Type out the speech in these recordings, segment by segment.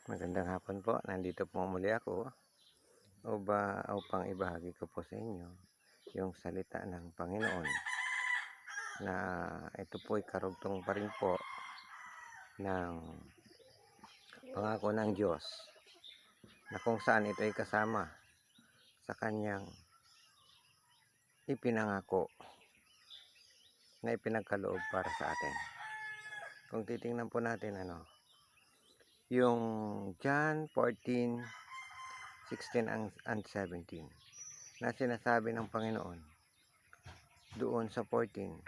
Magandang hapon po. Nandito po muli ako upang ibahagi ko po sa inyo yung salita ng Panginoon na ito po ay karugtong pa rin po ng pangako ng Diyos na kung saan ito ay kasama sa kanyang ipinangako na ipinagkaloob para sa atin. Kung titingnan po natin yung John 14:16 and 17 na sinasabi ng Panginoon doon sa 14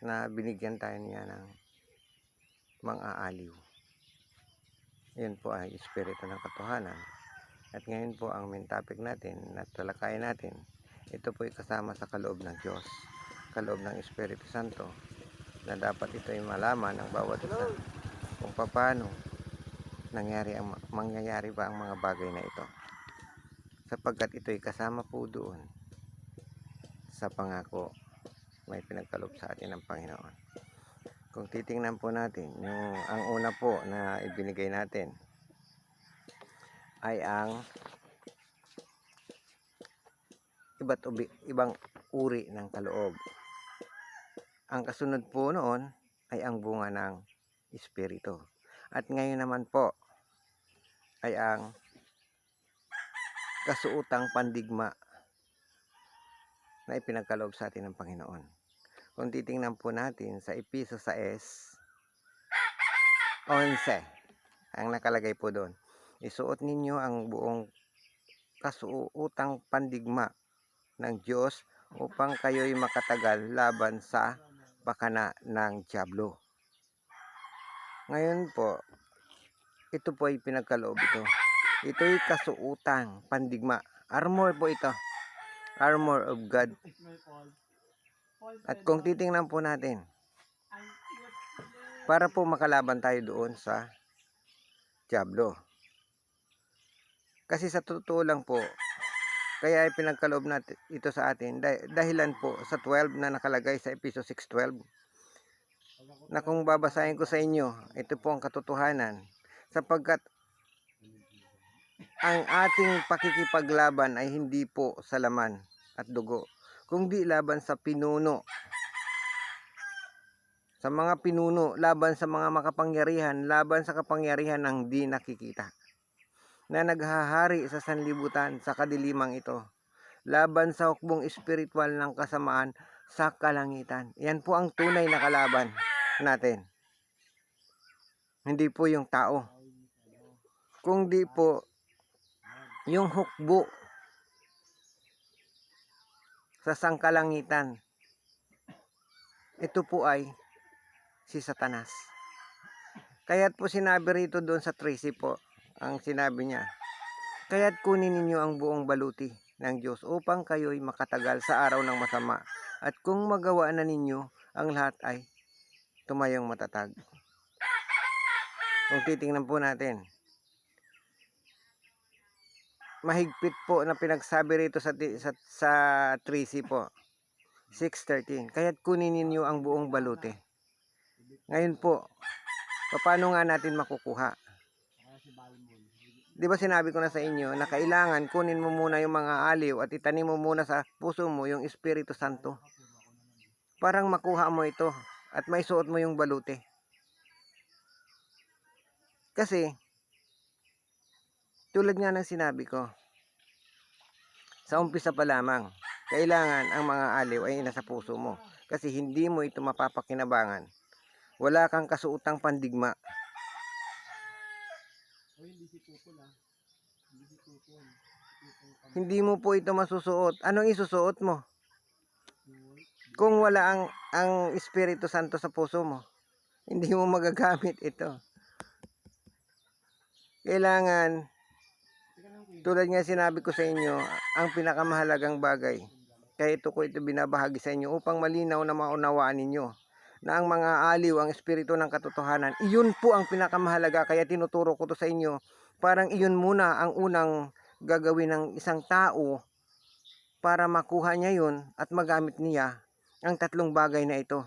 na binigyan tayo niya ng mang-aaliw. Yun po ay espiritu ng katotohanan. At ngayon po ang main topic natin na talakayin natin, ito po ay kasama sa kaloob ng Diyos, kaloob ng Espiritu Santo, na dapat ito ay malaman ng bawat isa kung paano mangyayari ba ang mga bagay na ito, sapagkat ito ay kasama po doon sa pangako may pinagkaloob sa atin ng Panginoon. Kung titingnan po natin, ang una po na ibinigay natin ay ang ibang uri ng kaloob. Ang kasunod po noon ay ang bunga ng Espiritu. At ngayon naman po ay ang kasuotang pandigma na ipinagkaloob sa atin ng Panginoon. Kung titingnan po natin sa Efeso 6:11, ang nakalagay po doon, isuot ninyo ang buong kasuotang pandigma ng Diyos upang kayo'y makatagal laban sa bakana ng dyablo. Ngayon po, ito po ay pinagkaloob ito. Ito'y kasuotang pandigma. Armor po ito. Armor of God. At kung titingnan po natin, para po makalaban tayo doon sa dyablo. Kasi sa totoo lang po, kaya ay pinagkaloob natin ito sa atin dahilan po sa 12 na nakalagay sa Efeso 6:12, na kung babasahin ko sa inyo, ito po ang katotohanan, sapagkat ang ating pakikipaglaban ay hindi po sa laman at dugo, kundi laban sa pinuno, sa mga pinuno, laban sa mga makapangyarihan, laban sa kapangyarihan ng di nakikita, na naghahari sa sanlibutan sa kadilimang ito, laban sa hukbong espiritual ng kasamaan sa kalangitan. Yan po ang tunay na kalaban natin. Hindi po yung tao, kundi po yung hukbo sa sangkalangitan. Ito po ay si Satanas. Kaya't po sinabi rito doon sa 13 po, ang sinabi niya, kaya't kunin ninyo ang buong baluti ng Diyos upang kayo'y makatagal sa araw ng masama. At kung magawa na ninyo ang lahat ay tumayong matatag. Kung titingnan po natin, mahigpit po na pinagsabi rito sa 13 po, 6:13. Kaya't kunin ninyo ang buong baluti. Ngayon po, paano nga natin makukuha? Di ba sinabi ko na sa inyo na kailangan kunin mo muna yung mga aliw at itanim mo muna sa puso mo yung Espiritu Santo. Parang makuha mo ito at maisuot mo yung baluti. Kasi, tulad nga ng sinabi ko, sa umpisa pa lamang, kailangan ang mga aliw ay nasa puso mo. Kasi hindi mo ito mapapakinabangan. Wala kang kasuotang pandigma. Hindi mo po ito masusuot. Anong isusuot mo? Kung wala ang Espiritu Santo sa puso mo, hindi mo magagamit ito. Kailangan, tulad nga sinabi ko sa inyo, ang pinakamahalagang bagay, kaya ito binabahagi sa inyo upang malinaw na maunawaan ninyo na ang mga aliw, ang espiritu ng katotohanan, iyon po ang pinakamahalaga. Kaya tinuturo ko to sa inyo, parang iyon muna ang unang gagawin ng isang tao para makuha niya yun at magamit niya ang tatlong bagay na ito,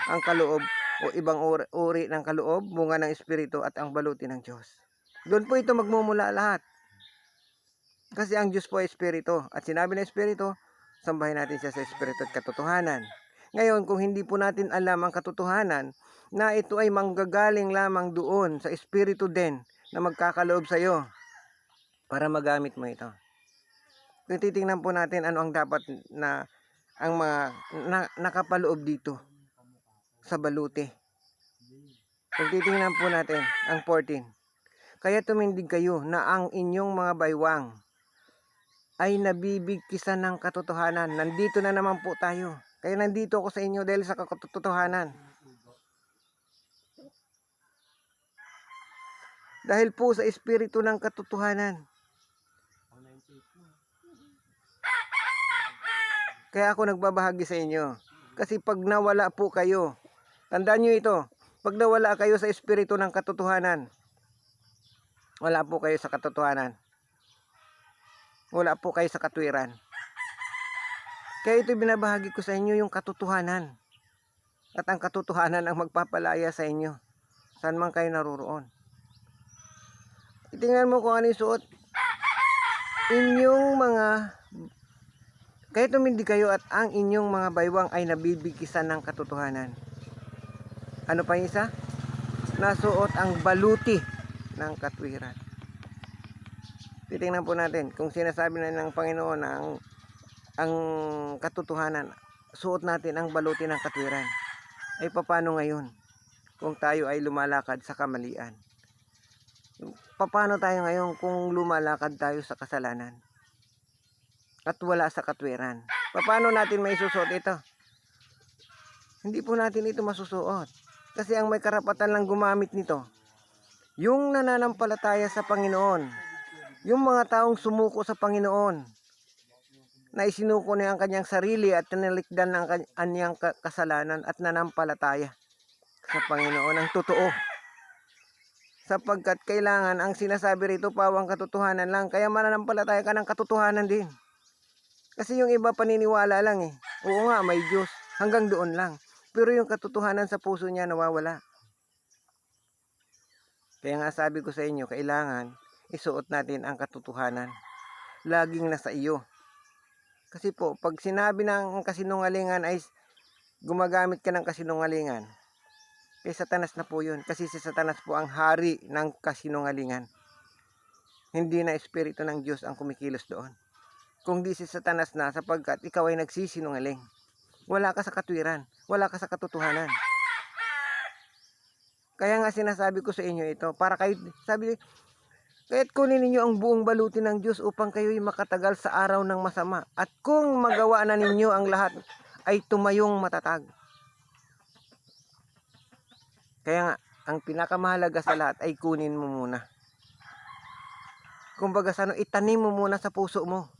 ang kaloob, o ibang uri ng kaloob, bunga ng espiritu at ang baluti ng Diyos. Doon po ito magmumula lahat. Kasi ang Diyos po ay espiritu. At sinabi ng espiritu, sambahin natin siya sa espiritu at katotohanan. Ngayon, kung hindi po natin alam ang katotohanan, na ito ay manggagaling lamang doon sa espiritu din na magkakaloob sa iyo para magamit mo ito. Kung titingnan po natin ano ang dapat na ang mga nakapaloob dito sa baluti. Kung titingnan po natin ang 14. Kaya tumindig kayo na ang inyong mga baywang ay nabibigkisan ng katotohanan. Nandito na naman po tayo. Kaya nandito ako sa inyo dahil sa katotohanan. Dahil po sa espiritu ng katotohanan. Kaya ako nagbabahagi sa inyo. Kasi pag nawala po kayo, tandaan nyo ito, pag nawala kayo sa espiritu ng katotohanan, wala po kayo sa katotohanan. Wala po kayo sa katwiran. Kaya ito binabahagi ko sa inyo yung katotohanan. At ang katotohanan ang magpapalaya sa inyo. Saan man kayo naroroon. Tingnan mo kung ano yung suot. Inyong mga, kaya tumindi kayo at ang inyong mga baywang ay nabibigkisan ng katotohanan. Ano pa yung isa? Nasuot ang baluti ng katwiran. Titingnan po natin kung sinasabi na ng Panginoon na ang katotohanan, suot natin ang baluti ng katwiran. Ay paano ngayon kung tayo ay lumalakad sa kamalian? Paano tayo ngayon kung lumalakad tayo sa kasalanan at wala sa katwiran? Paano natin may susuot ito? Hindi po natin ito masusuot. Kasi ang may karapatan lang gumamit nito, yung nananampalataya sa Panginoon, yung mga taong sumuko sa Panginoon, na isinuko niya ang kanyang sarili at tinalikdan ng kanyang kasalanan at nanampalataya sa Panginoon ang totoo. Sapagkat kailangan ang sinasabi rito pawang katotohanan lang. Kaya mananampalataya ka ng katotohanan din. Kasi yung iba paniniwala lang eh. Oo nga, may Diyos. Hanggang doon lang. Pero yung katotohanan sa puso niya nawawala. Kaya nga sabi ko sa inyo, kailangan isuot natin ang katotohanan. Laging nasa iyo. Kasi po, pag sinabi ng kasinungalingan ay gumagamit ka ng kasinungalingan, kay Satanas na po yun. Kasi si Satanas po ang hari ng kasinungalingan. Hindi na espiritu ng Diyos ang kumikilos doon. Kung di si Satanas na, sapagkat ikaw ay nagsisinungaling. Wala ka sa katwiran. Wala ka sa katotohanan. Kaya nga sinasabi ko sa inyo ito, para kayo, sabi, kaya't kunin ninyo ang buong baluti ng Diyos upang kayo'y makatagal sa araw ng masama. At kung magawa na ninyo ang lahat, ay tumayong matatag. Kaya nga, ang pinakamahalaga sa lahat ay kunin mo muna. Kumbaga itanim mo muna sa puso mo.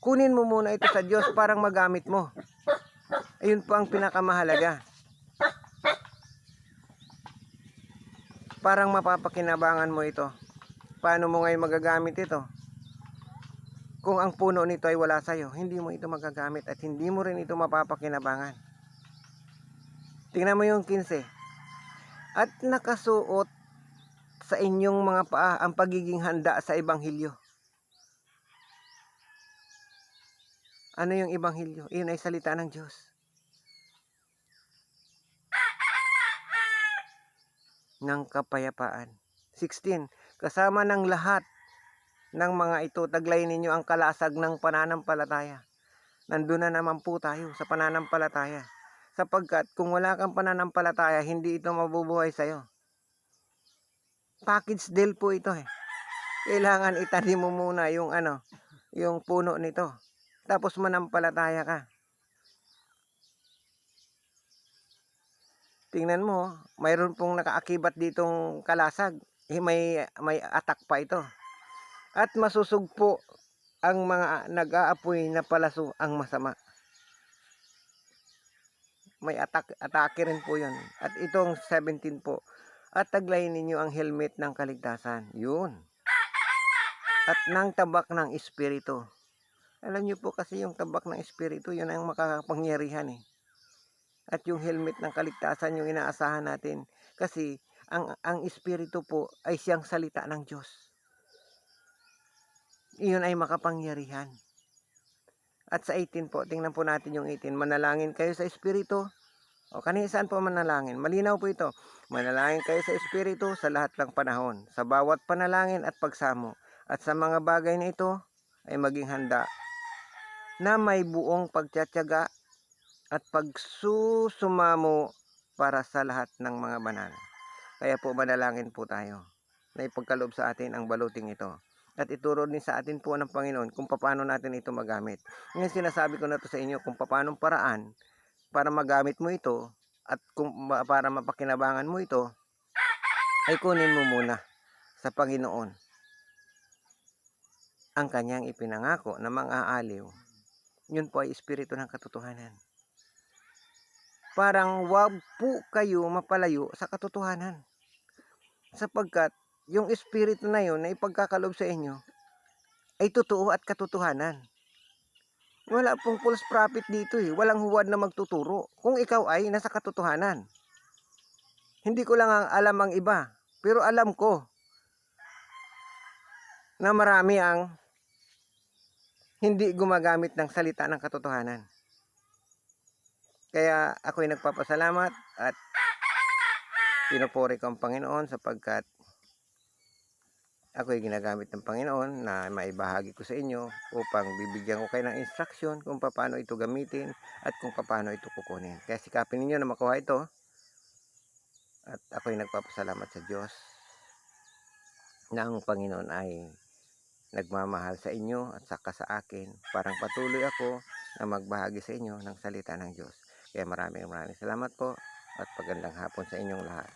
Kunin mo muna ito sa Diyos parang magamit mo. Ayun po ang pinakamahalaga. Parang mapapakinabangan mo ito. Paano mo ngayon magagamit ito? Kung ang puno nito ay wala sa'yo, hindi mo ito magagamit at hindi mo rin ito mapapakinabangan. Tingnan mo yung 15. At nakasuot sa inyong mga paa ang pagiging handa sa Ebanghelyo. Ano yung Ebanghelyo? Iyon ay salita ng Diyos. Ng kapayapaan. 16. Kasama ng lahat ng mga ito, taglay ninyo ang kalasag ng pananampalataya. Nandun na naman po tayo sa pananampalataya. Sapagkat kung wala kang pananampalataya, hindi ito mabubuhay sa'yo. Package deal po ito eh. Kailangan itanim mo muna yung yung puno nito. Tapos manampalataya ka. Tingnan mo, mayroon pong nakaakibat ditong kalasag. May atak pa ito. At masusugpo ang mga nag-aapoy na palaso ang masama. May atake rin po yun. At itong 17 po. At taglayin ninyo ang helmet ng kaligtasan. Yun. At ng tabak ng espiritu. Alam nyo po kasi yung tabak ng espiritu, yun ang makakapangyarihan eh. at yung helmet ng kaligtasan yung inaasahan natin. Kasi ang Espiritu po ay siyang salita ng Diyos. Iyon ay makapangyarihan. At sa 18 po, tingnan po natin yung 18. Manalangin kayo sa Espiritu. O kanina saan po manalangin? Malinaw po ito. Manalangin kayo sa Espiritu sa lahat ng panahon, sa bawat panalangin at pagsamo. At sa mga bagay na ito ay maging handa na may buong pagtiyatiyaga at pagsusumamo para sa lahat ng mga banal. Kaya po manalangin po tayo na ipagkaloob sa atin ang baluting ito. At ituro din sa atin po ng Panginoon kung paano natin ito magamit. Ngayon sinasabi ko na to sa inyo kung paano paraan para magamit mo ito at para mapakinabangan mo ito ay kunin mo muna sa Panginoon ang kanyang ipinangako na mang-aaliw. Yun po ay espiritu ng katotohanan. Parang wag po kayo mapalayo sa katotohanan. Sapagkat yung espiritu na yun na ipagkakaloob sa inyo ay totoo at katotohanan. Wala pong false prophet dito eh. Walang huwad na magtuturo kung ikaw ay nasa katotohanan. Hindi ko lang alam ang iba, pero alam ko na marami ang hindi gumagamit ng salita ng katotohanan. Kaya ako'y nagpapasalamat at pinupuri ko ang Panginoon sapagkat ako'y ginagamit ng Panginoon na maibahagi ko sa inyo upang bibigyan ko kayo ng instruction kung paano ito gamitin at kung paano ito kukunin. Kaya sikapin ninyo na makuha ito at ako'y nagpapasalamat sa Diyos na ang Panginoon ay nagmamahal sa inyo at saka sa akin. Parang patuloy ako na magbahagi sa inyo ng salita ng Diyos. Kaya maraming salamat po at magandang hapon sa inyong lahat.